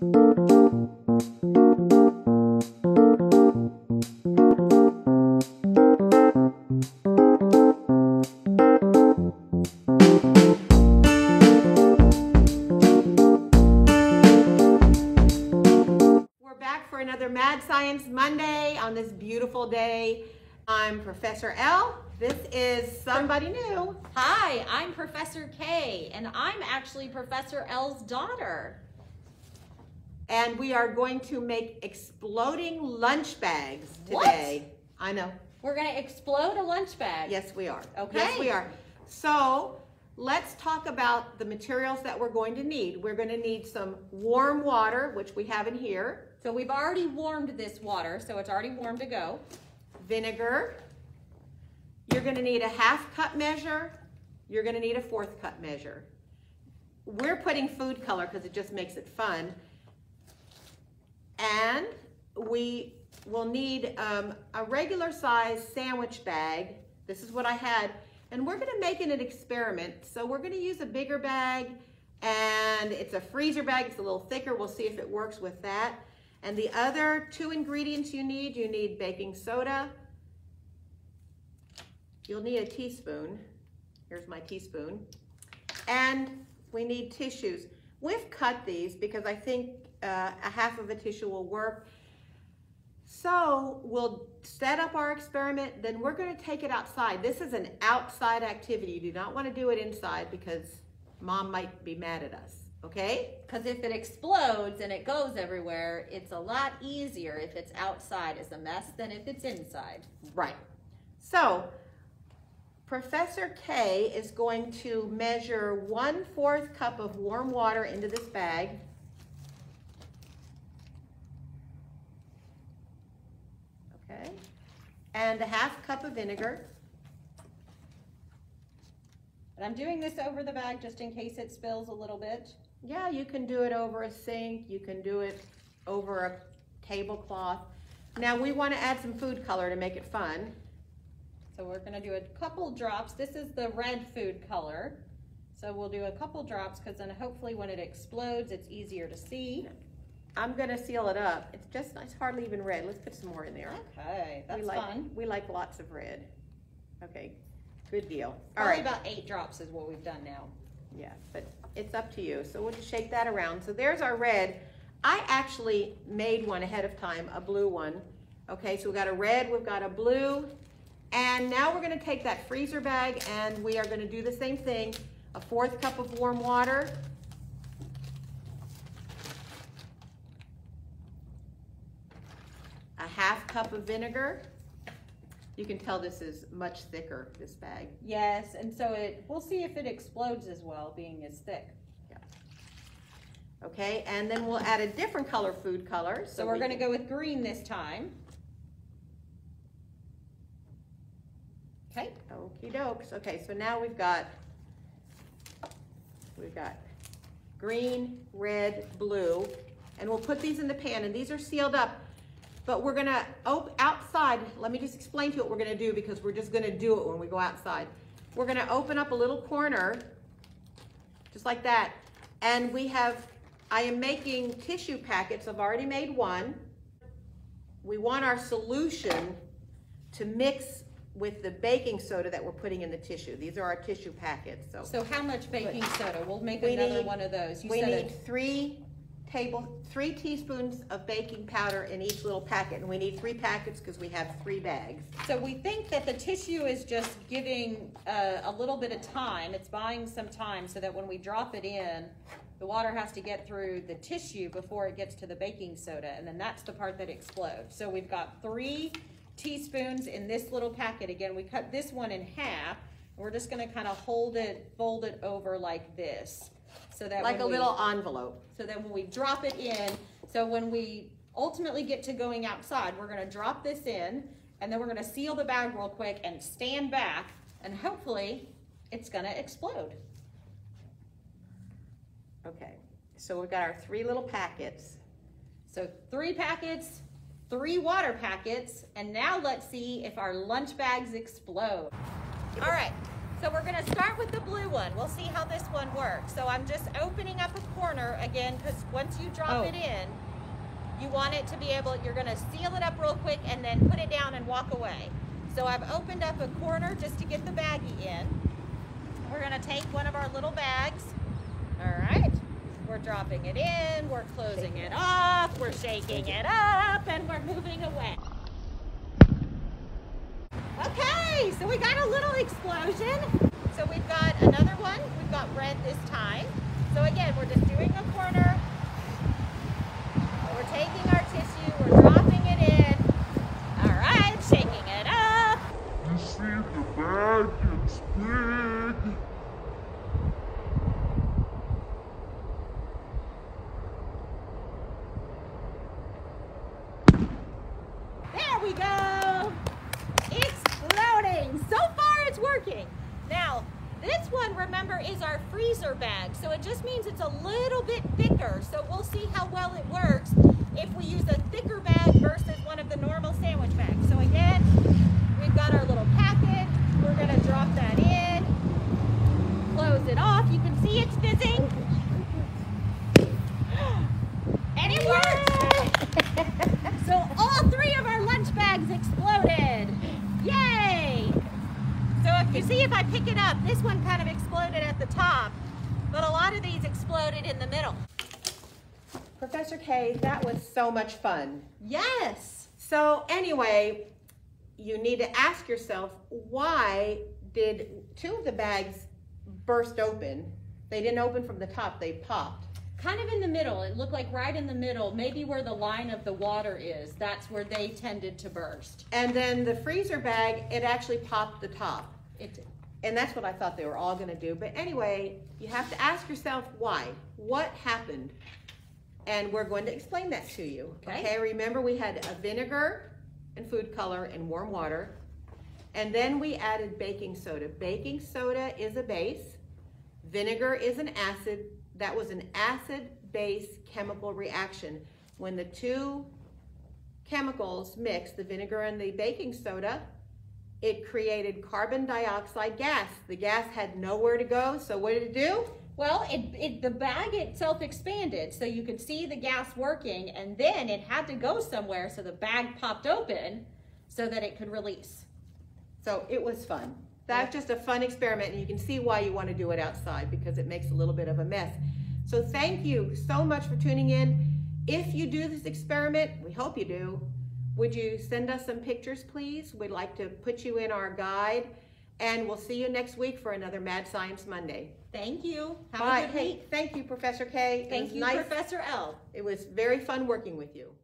Another Mad Science Monday on this beautiful day. I'm Professor L. This is somebody new. Hi, I'm Professor K, and I'm actually Professor L's daughter. And we are going to make exploding lunch bags today. What? I know. We're going to explode a lunch bag. Yes, we are. Okay. Yes, we are. So let's talk about the materials that we're going to need. We're going to need some warm water, which we have in here. So we've already warmed this water, so it's already warm to go. Vinegar. You're going to need a 1/2 cup measure. You're going to need a 1/4 cup measure. We're putting food color because it just makes it fun. And we will need a regular size sandwich bag. This is what I had. And we're going to make it an experiment. So we're going to use a bigger bag, and it's a freezer bag. It's a little thicker. We'll see if it works with that. And the other 2 ingredients you need baking soda. You'll need a teaspoon. Here's my teaspoon. And we need tissues. We've cut these because I think a 1/2 of a tissue will work. So we'll set up our experiment, then we're going to take it outside. This is an outside activity. You do not want to do it inside because Mom might be mad at us. Okay? Because if it explodes and it goes everywhere, it's a lot easier if it's outside as a mess than if it's inside. Right. So, Professor K is going to measure 1/4 cup of warm water into this bag. Okay. And a 1/2 cup of vinegar. And I'm doing this over the bag just in case it spills a little bit. Yeah, you can do it over a sink. You can do it over a tablecloth. Now we want to add some food color to make it fun. So we're going to do a couple drops. This is the red food color. So we'll do a couple drops because then hopefully when it explodes, it's easier to see. I'm going to seal it up. It's hardly even red. Let's put some more in there. Okay, that's fun. We like lots of red. Okay, good deal. All right. About 8 drops is what we've done now. Yeah, but it's up to you. So we'll just shake that around. So there's our red. I actually made one ahead of time, a blue one. Okay, so we've got a red, we've got a blue. And now we're going to take that freezer bag and we are going to do the same thing. A 1/4 cup of warm water. A 1/2 cup of vinegar. You can tell this is much thicker, this bag. Yes, and so we'll see if it explodes as well, being as thick. Yeah. Okay, and then we'll add a different color food color. So we're going to go with green this time. Okay. Okie dokes. Okay, so now we've got green, red, blue, and we'll put these in the pan, and these are sealed up. But we're gonna outside, let me just explain to you what we're gonna do because we're just gonna do it when we go outside. We're gonna open up a little corner, just like that. And I am making tissue packets. I've already made one. We want our solution to mix with the baking soda that we're putting in the tissue. These are our tissue packets. So how much baking soda? We'll make another one of those. We need 3 teaspoons of baking powder in each little packet, and we need 3 packets because we have 3 bags. So we think that the tissue is just giving a little bit of time. It's buying some time so that when we drop it in, the water has to get through the tissue before it gets to the baking soda, and then that's the part that explodes. So we've got 3 teaspoons in this little packet. Again, we cut this one in half. We're just going to kind of fold it over like this. So that like a little envelope. So that when we drop it in, so when we ultimately get to going outside, we're going to drop this in, and then we're going to seal the bag real quick and stand back, and hopefully it's going to explode. Okay, so we've got our 3 little packets. So 3 packets, 3 water packets, and now let's see if our lunch bags explode. All right, So we're gonna start with the blue one. We'll see how this one works. So I'm just opening up a corner again, because once you drop it in, you want it to be able, you're gonna seal it up real quick and then put it down and walk away. So I've opened up a corner just to get the baggie in. We're gonna take one of our little bags. All right, we're dropping it in, we're closing it off, we're shaking it up, and we're moving away. Okay, so we got a little explosion. So we've got another one. We've got red this time. So again, we're just doing a corner. We're taking our tissue, we're dropping it in. All right, shaking it up. You see the bag gets big. There we go. Exploding. So far it's working. Now, this one, remember, is our freezer bag. So it just means it's a little bit thicker. So we'll see how well it works if we use a thicker bag versus one of the normal sandwich bags. So again, we've got our little packet. We're gonna drop that in, close it off. You can see it's fizzing. And it worked! So all three of our lunch bags exploded. Yay! So if you see, if I pick it up, this one kind of exploded at the top, but a lot of these exploded in the middle. Professor K, that was so much fun. Yes! So anyway, you need to ask yourself, why did two of the bags burst open? They didn't open from the top, they popped. Kind of in the middle. It looked like right in the middle, maybe where the line of the water is. That's where they tended to burst. And then the freezer bag, it actually popped the top. It did. And that's what I thought they were all gonna do. But anyway, you have to ask yourself why. What happened? And we're going to explain that to you. Okay. Remember we had a vinegar and food color and warm water. And then we added baking soda. Baking soda is a base. Vinegar is an acid. That was an acid-base chemical reaction. When the two chemicals mixed, the vinegar and the baking soda, it created carbon dioxide gas. The gas had nowhere to go, so what did it do? Well, the bag itself expanded, so you could see the gas working, and then it had to go somewhere, so the bag popped open so that it could release. So it was fun. That's just a fun experiment, and you can see why you want to do it outside, because it makes a little bit of a mess. So thank you so much for tuning in. If you do this experiment, we hope you do, would you send us some pictures, please? We'd like to put you in our guide, and we'll see you next week for another Mad Science Monday. Thank you. Have Bye. a good week. Thank you, Professor K. Thank you, nice. Professor L. It was very fun working with you.